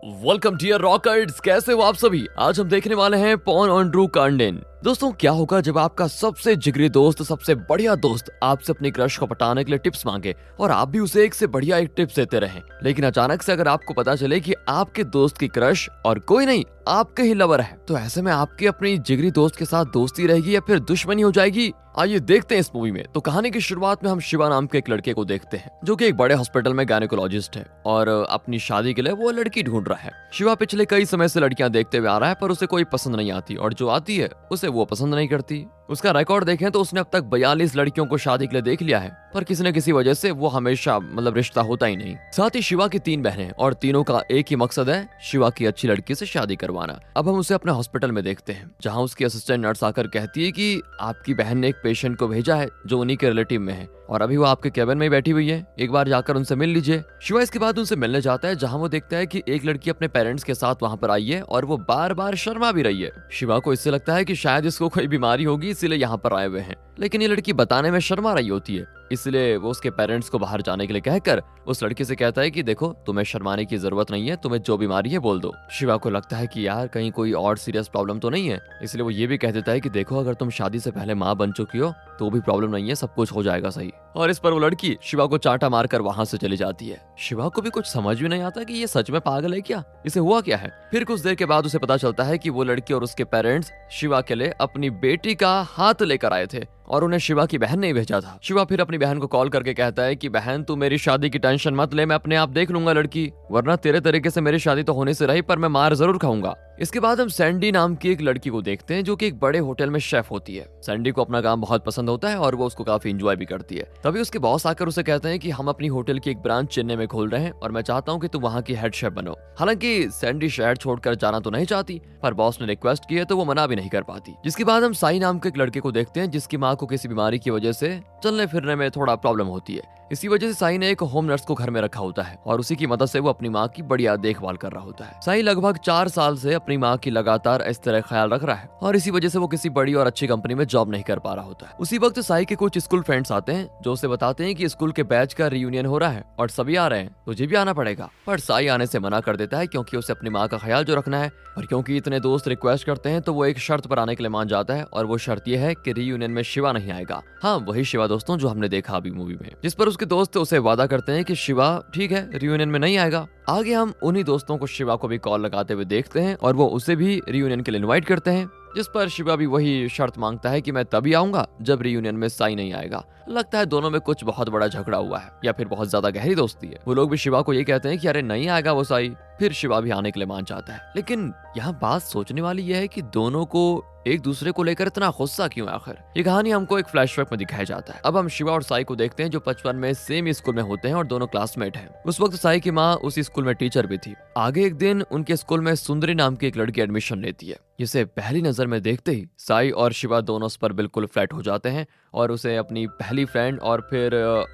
Welcome dear rockers, कैसे हो आप सभी। आज हम देखने वाले हैं पॉन ऑन ड्रू कार्डेन। दोस्तों, क्या होगा जब आपका सबसे जिगरी दोस्त, सबसे बढ़िया दोस्त आपसे अपनी क्रश को पटाने के लिए टिप्स मांगे और आप भी उसे एक से बढ़िया एक टिप्स देते रहें, लेकिन अचानक से अगर आपको पता चले कि आपके दोस्त की क्रश और कोई नहीं आपके ही लवर है, तो ऐसे में आपकी अपनी जिगरी दोस्त के साथ दोस्ती रहेगी या फिर दुश्मनी हो जाएगी। आइए देखते हैं इस मूवी में। तो कहानी की शुरुआत में हम शिवा नाम के एक लड़के को देखते हैं जो कि एक बड़े हॉस्पिटल में गायनेकोलॉजिस्ट है और अपनी शादी के लिए वो लड़की ढूंढ रहा है। शिवा पिछले कई समय से लड़कियां देखते हुए आ रहा है, पर उसे कोई पसंद नहीं आती और जो आती है उसे वो पसंद नहीं करती। उसका रिकॉर्ड देखें तो उसने अब तक 42 लड़कियों को शादी के लिए देख लिया है, पर किसी न किसी वजह से वो हमेशा रिश्ता होता ही नहीं। साथ ही शिवा की 3 बहनें और तीनों का एक ही मकसद है, शिवा की अच्छी लड़की से शादी करवाना। अब हम उसे अपने हॉस्पिटल में देखते हैं जहां उसकी असिस्टेंट नर्स आकर कहती है कि आपकी बहन ने एक पेशेंट को भेजा है जो उन्हीं के रिलेटिव में है और अभी वो आपके केबिन में बैठी हुई है, एक बार जाकर उनसे मिल लीजिए। शिवा इसके बाद उनसे मिलने जाता है जहां वो देखता है कि एक लड़की अपने पेरेंट्स के साथ वहां पर आई है और वो बार बार शर्मा भी रही है। शिवा को इससे लगता है कि शायद इसको कोई बीमारी होगी इसीलिए यहाँ पर आए हुए हैं, लेकिन ये लड़की बताने में शर्मा रही होती है, इसलिए वो उसके पेरेंट्स को बाहर जाने के लिए कहकर उस लड़की से कहता है कि देखो, तुम्हें शर्माने की जरूरत नहीं है, तुम्हें जो बीमारी है बोल दो। शिवा को लगता है कि यार कहीं कोई और सीरियस प्रॉब्लम तो नहीं है, इसलिए वो ये भी कह देता है कि देखो, अगर तुम शादी से पहले माँ बन चुकी हो तो भी प्रॉब्लम नहीं है, सब कुछ हो जाएगा सही। और इस पर वो लड़की शिवा को चांटा मारकर वहां से चली जाती है। शिवा को भी कुछ समझ भी नहीं आता कि ये सच में पागल है क्या, इसे हुआ क्या है। फिर कुछ देर के बाद उसे पता चलता है कि वो लड़की और उसके पेरेंट्स शिवा के लिए अपनी बेटी का हाथ लेकर आए थे और उन्हें शिवा की बहन ने ही भेजा था। शिवा फिर अपनी बहन को कॉल करके कहता है कि बहन, तू मेरी शादी की टेंशन मत ले, मैं अपने आप देख लूंगा लड़की, वरना तेरे तरीके से मेरी शादी तो होने से रही, पर मैं मार जरूर खाऊंगा। इसके बाद हम सैंडी नाम की एक लड़की को देखते हैं जो कि एक बड़े होटल में शेफ होती है। सैंडी को अपना काम बहुत पसंद होता है और वो उसको काफी एंजॉय भी करती है। तभी उसके बॉस आकर उसे कहते हैं कि हम अपनी होटल की एक ब्रांच चेन्नई में खोल रहे हैं और मैं चाहता हूँ कि तुम वहाँ की हेड शेफ बनो। हालांकि सैंडी शहर छोड़कर जाना तो नहीं चाहती, पर बॉस ने रिक्वेस्ट की है तो वो मना भी नहीं कर पाती। जिसके बाद हम साई नाम के एक लड़के को देखते हैं जिसकी माँ को किसी बीमारी की वजह से चलने फिरने में थोड़ा प्रॉब्लम होती है। इसी वजह से साई ने एक होम नर्स को घर में रखा होता है और उसी की मदद से वो अपनी माँ की बढ़िया देखभाल कर रहा होता है। साई लगभग 4 साल से अपनी माँ की लगातार इस तरह ख्याल रख रहा है और इसी वजह से वो किसी बड़ी और अच्छी कंपनी में जॉब नहीं कर पा रहा होता है। उसी वक्त साई के कुछ स्कूल फ्रेंड्स आते हैं जो उसे बताते हैं कि स्कूल के बैच का रियूनियन हो रहा है और सभी आ रहे हैं, तुझे भी आना पड़ेगा। पर साई आने से मना कर देता है क्योंकि उसे अपनी माँ का ख्याल जो रखना है, और क्योंकि इतने दोस्त रिक्वेस्ट करते हैं तो वो एक शर्त पर आने के लिए मान जाता है और वो शर्त ये है कि रियूनियन में शिवा नहीं आएगा। हाँ, वही शिवा दोस्तों जो हमने देखा अभी मूवी में। जिस पर उसके दोस्त उसे वादा करते हैं कि शिवा ठीक है, रियूनियन में नहीं आएगा। आगे हम उन्हीं दोस्तों को शिवा को भी कॉल लगाते हुए देखते हैं और वो उसे भी रियूनियन के लिए इनवाइट करते हैं, जिस पर शिवा भी वही शर्त मांगता है कि मैं तभी आऊंगा जब रियूनियन में साई नहीं आएगा। लगता है दोनों में कुछ बहुत बड़ा झगड़ा हुआ है या फिर बहुत ज्यादा गहरी दोस्ती है। वो लोग भी शिवा को ये कहते हैं कि अरे नहीं आएगा वो साई। फिर शिवा भी आने के लिए मान जाता है, लेकिन यहाँ बात सोचने वाली यह है कि दोनों को एक दूसरे को लेकर इतना गुस्सा क्यों आखिर। ये कहानी हमको एक फ्लैशबैक में दिखाया जाता है। अब हम शिवा और साई को देखते हैं जो बचपन में सेम स्कूल में होते हैं और दोनों क्लासमेट हैं। उस वक्त साई की माँ उसी स्कूल में टीचर भी थी। आगे एक दिन उनके स्कूल में सुंदरी नाम की एक लड़की एडमिशन लेती है, जिसे पहली नजर में देखते ही साई और शिवा दोनों उस पर बिल्कुल फ्लैट हो जाते हैं और उसे अपनी पहली फ्रेंड और फिर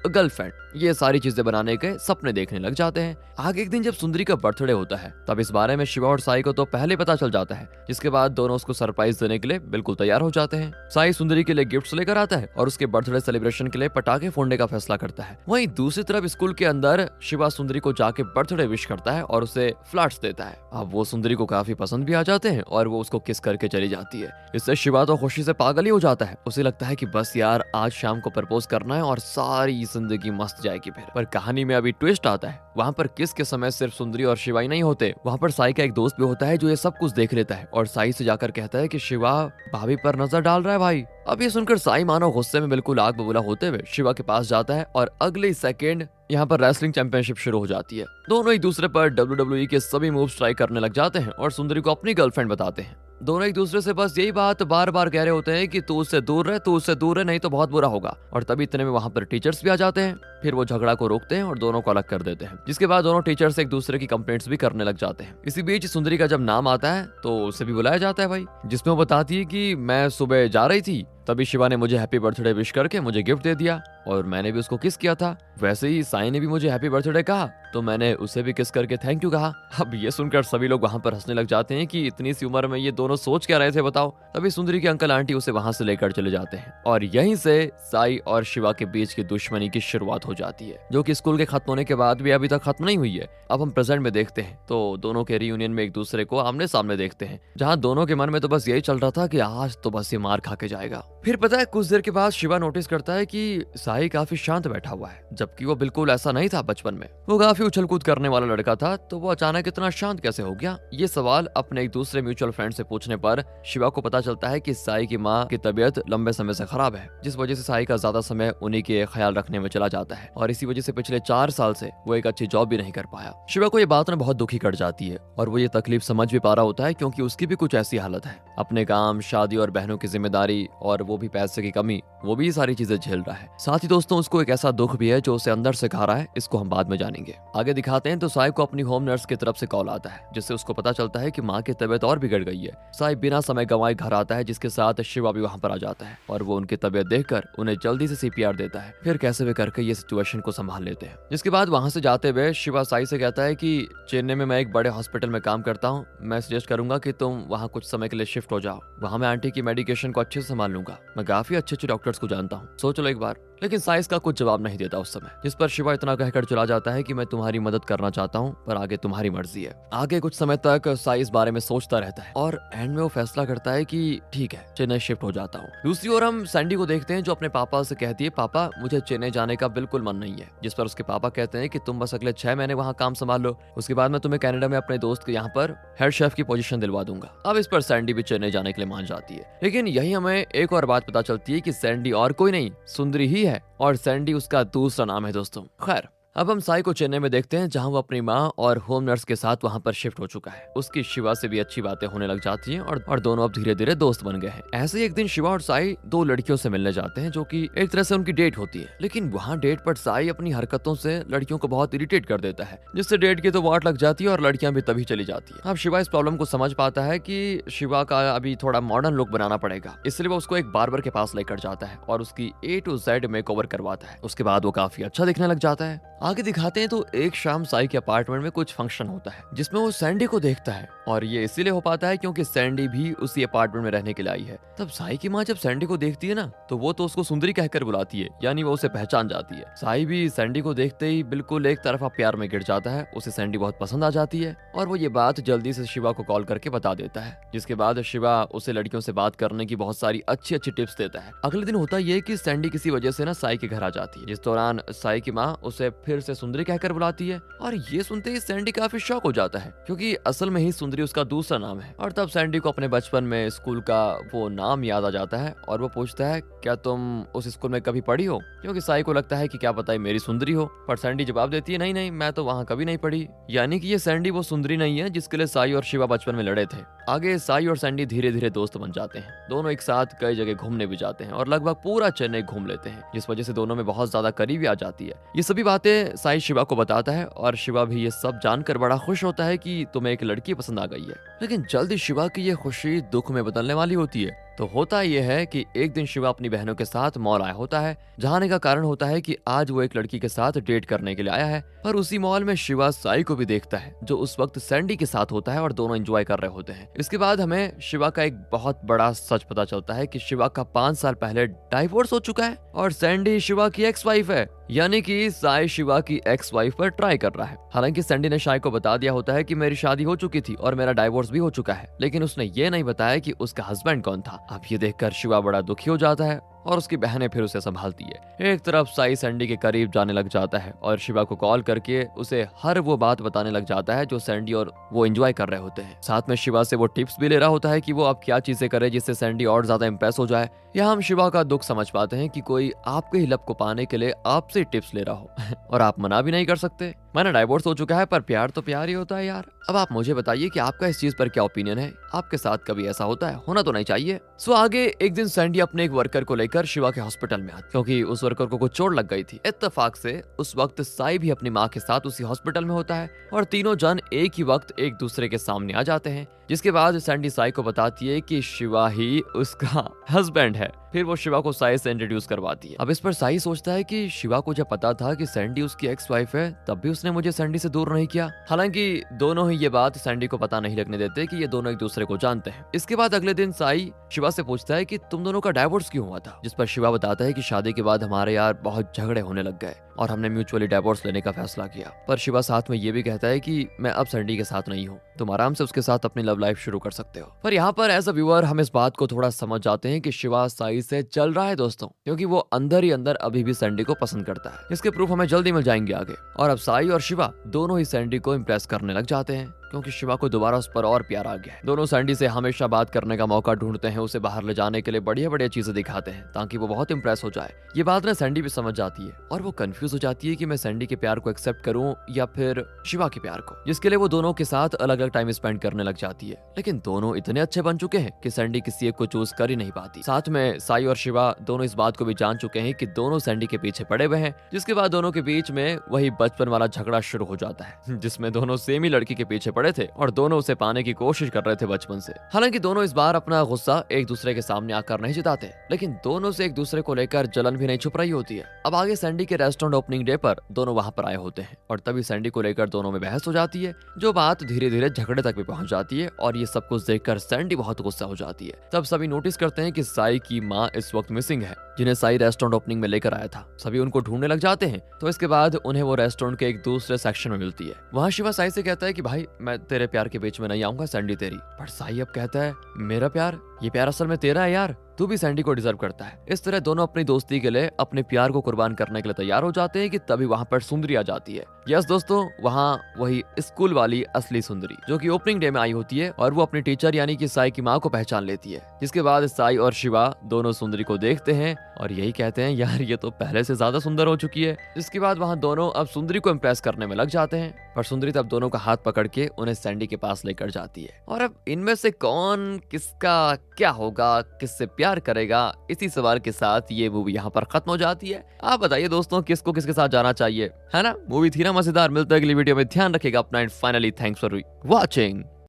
गर्लफ्रेंड ये सारी चीजें बनाने के सपने देखने लग जाते हैं। आगे एक दिन जब सुंदरी का बर्थडे होता है तब इस बारे में शिवा और साई को तो पहले पता चल जाता है, जिसके बाद दोनों उसको सरप्राइज देने के लिए बिल्कुल तैयार हो जाते हैं। साई सुंदरी के लिए गिफ्ट्स लेकर आता है और उसके बर्थडे सेलिब्रेशन के लिए पटाखे फोड़ने का फैसला करता है। वहीं दूसरी तरफ स्कूल के अंदर शिवा सुंदरी को जाके बर्थडे विश करता है और उसे फ्लैट्स देता है। अब वो सुंदरी को काफी पसंद भी आ जाते हैं और वो उसको किस करके चली जाती है। इससे शिवा तो खुशी से पागल ही हो जाता है। उसे लगता है कि बस यार आज शाम को प्रपोज करना है और सारी जिंदगी मस्त जाएगी फिर। पर कहानी में अभी ट्विस्ट आता है। वहाँ पर किस के समय सिर्फ सुंदरी और शिवा ही नहीं होते, वहाँ पर साई का एक दोस्त भी होता है जो ये सब कुछ देख लेता है और साई से जाकर कहता है कि शिवा भाभी पर नजर डाल रहा है भाई। अब ये सुनकर साई मानो गुस्से में बिल्कुल आग बबूला होते हुए शिवा के पास जाता है और अगले सेकेंड यहाँ पर रेसलिंग चैंपियनशिप शुरू हो जाती है। दोनों एक दूसरे पर WWE के सभी मूव्स ट्राई करने लग जाते हैं और सुंदरी को अपनी गर्लफ्रेंड बताते हैं। दोनों एक दूसरे से बस यही बात बार बार कह रहे होते हैं कि तू उससे दूर रह, तू उससे दूर रह, नहीं तो बहुत बुरा होगा। और तभी इतने में वहाँ पर टीचर्स भी आ जाते हैं। फिर वो झगड़ा को रोकते हैं और दोनों को अलग कर देते हैं, जिसके बाद दोनों टीचर्स एक दूसरे की कंप्लेंट्स भी करने लग जाते हैं। इसी बीच सुंदरी का जब नाम आता है तो उसे भी बुलाया जाता है भाई, जिसमें वो बताती है कि मैं सुबह जा रही थी तभी शिवा ने मुझे हैप्पी बर्थडे विश करके मुझे गिफ्ट दे दिया और मैंने भी उसको किस किया था। वैसे ही साई ने भी मुझे हैप्पी बर्थडे कहा तो मैंने उसे भी किस करके थैंक यू कहा। अब ये सुनकर सभी लोग वहां पर हंसने लग जाते हैं कि इतनी सी उम्र में ये दोनों सोच क्या रहे थे बताओ। तभी सुंदरी के अंकल आंटी उसे वहां से लेकर चले जाते हैं और यहीं से साई और शिवा के बीच की दुश्मनी की शुरुआत हो जाती है, जो कि स्कूल के खत्म होने के बाद भी अभी तक खत्म नहीं हुई है। अब हम प्रेजेंट में देखते हैं तो दोनों के रियूनियन में एक दूसरे को आमने सामने देखते हैं, जहाँ दोनों के मन में तो बस यही चल रहा था कि आज तो बस ये मार खा के जाएगा। फिर पता है कुछ देर के बाद शिवा नोटिस करता है कि साई काफी शांत बैठा हुआ है, जबकि वो बिल्कुल ऐसा नहीं था। बचपन में वो काफी उछल कूद करने वाला लड़का था, तो वो अचानक इतना शांत कैसे हो गया। ये सवाल अपने एक दूसरे म्यूचुअल फ्रेंड से पूछने पर शिवा को पता चलता है कि साई की माँ की तबीयत लंबे समय से खराब है, जिस वजह से साई का ज्यादा समय उन्हीं के ख्याल रखने में चला जाता है और इसी वजह से पिछले 4 साल से वो एक अच्छी जॉब भी नहीं कर पाया। शिवा को ये बात ना बहुत दुखी कर जाती है और वो ये तकलीफ समझ भी पा रहा होता है, क्योंकि उसकी भी कुछ ऐसी हालत है। अपने काम, शादी और बहनों की जिम्मेदारी और वो भी पैसे की कमी, वो भी सारी चीजें झेल रहा है। साथ ही दोस्तों उसको एक ऐसा दुख भी है जो उसे अंदर से खा रहा है। इसको हम बाद में जानेंगे। आगे दिखाते हैं तो साई को अपनी होम नर्स की तरफ से कॉल आता है, जिससे उसको पता चलता है कि माँ की तबीयत और बिगड़ गई है। साई बिना समय गंवाए घर आता है, जिसके साथ शिवा भी वहाँ पर आ जाता है और वो उनकी तबीयत देखकर उन्हें जल्दी से CPR देता है। फिर कैसे भी करके ये सिचुएशन को संभाल लेते हैं। जिसके बाद वहाँ से जाते हुए शिवा साई से कहता है कि चेन्नई में मैं एक बड़े हॉस्पिटल में काम करता हूँ, मैं सजेस्ट करूंगा कि तुम वहाँ कुछ समय के लिए शिफ्ट हो जाओ। वहाँ मैं आंटी की मेडिकेशन को अच्छे से संभाल लूंगा। मैं काफी अच्छे डॉक्टर्स को जानता हूँ, सोच लो एक बार। लेकिन साई इसका कुछ जवाब नहीं देता उस समय, जिस पर शिवा इतना कहकर चला जाता है कि मैं तुम्हारी मदद करना चाहता हूँ, पर आगे तुम्हारी मर्जी है। आगे कुछ समय तक साई इस बारे में सोचता रहता है और एंड में वो फैसला करता है कि ठीक है, चेन्नई शिफ्ट हो जाता हूँ। दूसरी ओर हम सैंडी को देखते हैं, जो अपने पापा से कहती है, पापा मुझे चेन्नई जाने का बिल्कुल मन नहीं है। जिस पर उसके पापा कहते हैं कि तुम बस अगले 6 महीने वहाँ काम संभाल लो, उसके बाद मैं तुम्हें कनाडा में अपने दोस्त के यहाँ पर हेड शेफ की पोजीशन दिलवा दूंगा। अब इस पर सैंडी भी चेन्नई जाने के लिए मान जाती है। लेकिन यही हमें एक और बात पता चलती है कि सैंडी और कोई नहीं, सुंदरी ही है और सैंडी उसका दूसरा नाम है दोस्तों। खैर अब हम साई को चेन्नई में देखते हैं, जहां वो अपनी माँ और होम नर्स के साथ वहां पर शिफ्ट हो चुका है। उसकी शिवा से भी अच्छी बातें होने लग जाती हैं और दोनों अब धीरे धीरे दोस्त बन गए हैं। ऐसे ही एक दिन शिवा और साई 2 लड़कियों से मिलने जाते हैं, जो कि एक तरह से उनकी डेट होती है। लेकिन वहाँ डेट पर साई अपनी हरकतों से लड़कियों को बहुत इरिटेट कर देता है, जिससे डेट की तो वाट लग जाती है और लड़कियां भी तभी चली जाती है। अब शिवा इस प्रॉब्लम को समझ पाता है कि शिवा का अभी थोड़ा मॉडर्न लुक बनाना पड़ेगा, इसलिए वो उसको एक बार्बर के पास लेकर जाता है और उसकी A to Z मेकओवर करवाता है। उसके बाद वो काफी अच्छा दिखने लग जाता है। आगे दिखाते हैं तो एक शाम साई के अपार्टमेंट में कुछ फंक्शन होता है, जिसमें वो सैंडी को देखता है और ये इसीलिए हो पाता है क्योंकि सैंडी भी उसी अपार्टमेंट में रहने के लिए आई है। तब साई की माँ जब सैंडी को देखती है ना, तो वो तो उसको सुंदरी कहकर बुलाती है, यानी वो उसे पहचान जाती है। साई भी सैंडी को देखते ही बिल्कुल एक तरफा प्यार में गिर जाता है। उसे सैंडी बहुत पसंद आ जाती है और वो ये बात जल्दी से शिवा को कॉल करके बता देता है, जिसके बाद शिवा उसे लड़कियों से बात करने की बहुत सारी अच्छी टिप्स देता है। अगले दिन होता ये कि सैंडी किसी वजह से ना साई के घर आ जाती है, जिस दौरान साई की माँ उसे फिर से सुंदरी कहकर बुलाती है और ये सुनते ही सैंडी काफी शॉक हो जाता है, क्योंकि असल में ही सुंदरी उसका दूसरा नाम है। और तब सैंडी को अपने बचपन में स्कूल का वो नाम याद आ जाता है और वो पूछता है, क्या तुम उस स्कूल में कभी पढ़ी हो? क्योंकि साई को लगता है कि क्या पता है मेरी सुंदरी हो, पर सैंडी जवाब देती है, नहीं नहीं, मैं तो वहाँ कभी नहीं पढ़ी। यानी कि ये सैंडी वो सुंदरी नहीं है जिसके लिए साई और शिवा बचपन में लड़े थे। आगे साई और सैंडी धीरे धीरे दोस्त बन जाते हैं। दोनों एक साथ कई जगह घूमने भी जाते हैं और लगभग पूरा चेन्नई घूम लेते हैं, जिस वजह से दोनों में बहुत ज्यादा करीबी आ जाती है। ये सभी बातें साई शिवा को बताता है और शिवा भी ये सब जानकर बड़ा खुश होता है कि तुम्हें एक लड़की पसंद आ गई है। लेकिन जल्दी शिवा की ये खुशी दुख में बदलने वाली होती है। तो होता यह है कि एक दिन शिवा अपनी बहनों के साथ मॉल आया होता है, जहाँ आने का कारण होता है कि आज वो एक लड़की के साथ डेट करने के लिए आया है। पर उसी मॉल में शिवा साई को भी देखता है, जो उस वक्त सैंडी के साथ होता है और दोनों एंजॉय कर रहे होते हैं। इसके बाद हमें शिवा का एक बहुत बड़ा सच पता चलता है कि शिवा का 5 साल पहले डाइवोर्स हो चुका है और सैंडी शिवा की एक्स वाइफ है, यानी कि साई शिवा की एक्स वाइफ पर ट्राई कर रहा है। हालांकि सैंडी ने साई को बता दिया होता है कि मेरी शादी हो चुकी थी और मेरा डाइवोर्स भी हो चुका है, लेकिन उसने ये नहीं बताया कि उसका हस्बैंड कौन था। अब ये देखकर शिवा बड़ा दुखी हो जाता है और उसकी बहनें फिर उसे संभालती है। एक तरफ साई सैंडी के करीब जाने लग जाता है और शिवा को कॉल करके उसे हर वो बात बताने लग जाता है जो सैंडी और वो एंजॉय कर रहे होते हैं। साथ में शिवा से वो टिप्स भी ले रहा होता है कि वो अब क्या चीजें करे जिससे सैंडी और ज्यादा इंप्रेस हो जाए। यहाँ हम शिवा का दुख समझ पाते हैं कि कोई आपके ही लब को पाने के लिए आपसे टिप्स ले रहा हो और आप मना भी नहीं कर सकते। मैंने डाइवोर्स हो चुका है, पर प्यार तो प्यार ही होता है यार। अब आप मुझे बताइए कि आपका इस चीज पर क्या ओपिनियन है? आपके साथ कभी ऐसा होता है? होना तो नहीं चाहिए। सो आगे एक दिन सैंडी अपने एक वर्कर को लेकर शिवा के हॉस्पिटल में आती, क्योंकि उस वर्कर को कुछ चोट लग गई थी। इत्तेफाक से उस वक्त साई भी अपनी माँ के साथ उसी हॉस्पिटल में होता है और तीनों जन एक ही वक्त एक दूसरे के सामने आ जाते हैं। जिसके बाद सैंडी साई को बताती है कि शिवा ही उसका हस्बैंड है। फिर वो शिवा को साई से इंट्रोड्यूस करवाती है। अब इस पर साई सोचता है कि शिवा को जब पता था कि सैंडी उसकी एक्स वाइफ है तब भी उसने मुझे सैंडी से दूर नहीं किया। हालांकि दोनों ही ये बात सैंडी को पता नहीं लगने देते कि ये दोनों एक दूसरे को जानते हैं। इसके बाद अगले दिन साई शिवा से पूछता है कि तुम दोनों का डाइवोर्स क्यों हुआ था, जिस पर शिवा बताता है कि शादी के बाद हमारे यार बहुत झगड़े होने लग गए और हमने म्यूचुअली डाइवोर्स लेने का फैसला किया। पर शिवा साथ में ये भी कहता है कि मैं अब सैंडी के साथ नहीं हूँ, तुम आराम से उसके साथ अपनी लव लाइफ शुरू कर सकते हो। पर यहाँ पर एज अ व्यूअर हम इस बात को थोड़ा समझ जाते हैं कि शिवा साई से चल रहा है दोस्तों, क्योंकि वो अंदर ही अंदर अभी भी सैंडी को पसंद करता है। इसके प्रूफ हमें जल्दी मिल जाएंगे आगे। और अब साई और शिवा दोनों ही सैंडी को इम्प्रेस करने लग जाते हैं, क्योंकि शिवा को दोबारा उस पर और प्यार आ गया है। दोनों सैंडी से हमेशा बात करने का मौका ढूंढते हैं, उसे बाहर ले जाने के लिए बढ़िया बढ़िया चीजें दिखाते हैं ताकि वो बहुत इंप्रेस हो जाए। ये बात ना सैंडी भी समझ जाती है और वो कंफ्यूज हो जाती है कि मैं सैंडी के प्यार को एक्सेप्ट करूं या फिर शिवा के प्यार को, जिसके लिए वो दोनों के साथ अलग अलग टाइम स्पेंड करने लग जाती है। लेकिन दोनों इतने अच्छे बन चुके हैं कि सैंडी किसी एक को चूज कर ही नहीं पाती। साथ में साई और शिवा दोनों इस बात को भी जान चुके हैं कि दोनों सैंडी के पीछे पड़े हुए हैं, जिसके बाद दोनों के बीच में वही बचपन वाला झगड़ा शुरू हो जाता है, जिसमें दोनों सेम ही लड़की के पीछे पड़े थे और दोनों उसे पाने की कोशिश कर रहे थे बचपन से। हालांकि दोनों इस बार अपना गुस्सा एक दूसरे के सामने आकर नहीं जताते, लेकिन दोनों से एक दूसरे को लेकर जलन भी नहीं छुप रही होती है। अब आगे सैंडी के रेस्टोरेंट ओपनिंग डे पर दोनों वहां पर आए होते हैं और तभी सैंडी को लेकर दोनों में बहस हो जाती है, जो बात धीरे धीरे झगड़े तक भी पहुंच जाती है। और ये सब कुछ देखकर सैंडी बहुत गुस्सा हो जाती है। तब सभी नोटिस करते हैं कि साई की माँ इस वक्त मिसिंग है, जिन्हें साई रेस्टोरेंट ओपनिंग में लेकर आया था। सभी उनको ढूंढने लग जाते हैं। तो इसके बाद उन्हें वो रेस्टोरेंट के एक दूसरे सेक्शन में मिलती है। वहाँ शिवा साई से कहता है कि भाई मैं तेरे प्यार के बीच में नहीं आऊंगा, सैंडी तेरी। पर साई अब कहता है मेरा प्यार, ये प्यार असल में तेरा है यार, तू भी सैंडी को डिजर्व करता है। इस तरह दोनों अपनी दोस्ती के लिए अपने प्यार को कुर्बान करने के लिए तैयार हो जाते हैं कि तभी वहाँ पर सुंदरी आ जाती है। यस दोस्तों, वहाँ वही स्कूल वाली असली सुंदरी जो कि ओपनिंग डे में आई होती है और वो अपनी टीचर यानी कि साई की माँ को पहचान लेती है। जिसके बाद साई और शिवा दोनों सुंदरी को देखते हैं और यही कहते हैं यार ये तो पहले से ज्यादा सुंदर हो चुकी है। इसके बाद वहाँ दोनों अब सुंदरी को इम्प्रेस करने में लग जाते हैं, पर सुंदरी तब दोनों का हाथ पकड़ के उन्हें सैंडी के पास लेकर जाती है। और अब इनमें से कौन किसका क्या होगा, किससे प्यार करेगा, इसी सवाल के साथ ये मूवी यहाँ पर खत्म हो जाती है। आप बताइए दोस्तों किसको किसके साथ जाना चाहिए, है ना? मूवी थी ना मजेदार। मिलते हैं अगली वीडियो में, ध्यान रखिएगा अपना and finally thanks for watching.